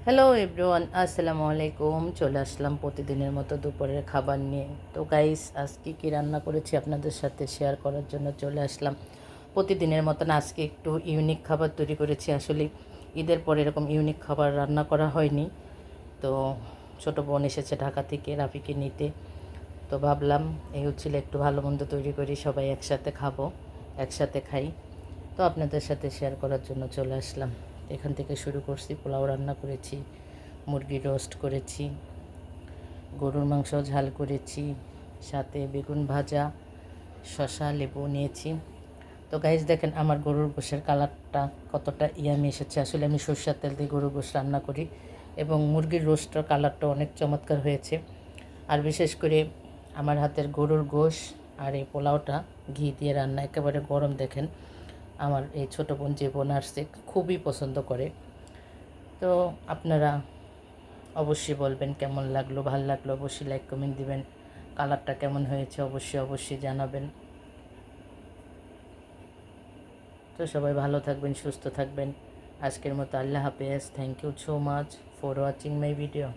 Hello everyone, আসসালামু আলাইকুম। চলে আসলাম প্রতিদিনের মতো দুপুরের খাবার নিয়ে। তো গাইস, আজকে কী রান্না করেছি আপনাদের সাথে শেয়ার করার জন্য চলে আসলাম। প্রতিদিনের মতন আজকে একটু ইউনিক খাবার তৈরি করেছি। আসলে ঈদের পরে এরকম ইউনিক খাবার রান্না করা হয়নি। তো ছোটো বোন এসেছে ঢাকা থেকে রাফিকে নিতে। তো ভাবলাম এই হচ্ছিল একটু ভালো মন্দ তৈরি করি, সবাই একসাথে খাবো, একসাথে খাই। তো আপনাদের সাথে শেয়ার করার জন্য চলে আসলাম। এখান থেকে শুরু করছি, পোলাও রান্না করেছি, মুরগির রোস্ট করেছি, গরুর মাংস ঝাল করেছি, সাথে বেগুন ভাজা, শসা, লেবু নিয়েছি। তো গাইজ দেখেন আমার গরুর গোশের কালারটা কতটা ইয়ামি এসেছে। আসলে আমি সরষের তেল দিয়ে গরুর গোশ রান্না করি এবং মুরগির রোস্টের কালারটা অনেক চমৎকার হয়েছে। আর বিশেষ করে আমার হাতের গরুর গোশ আর এই পোলাওটা ঘি দিয়ে রান্না, একেবারে গরম। দেখেন আমার এই ছোটো বোন, যে বোন আসছে, খুবই পছন্দ করে। তো আপনারা অবশ্যই বলবেন কেমন লাগলো, ভালো লাগলো অবশ্যই লাইক কমেন্ট দিবেন। কালারটা কেমন হয়েছে অবশ্যই অবশ্যই জানাবেন। তো সবাই ভালো থাকবেন, সুস্থ থাকবেন। আজকের মতো আল্লাহ হাফেজ। Thank you so much for watching my video.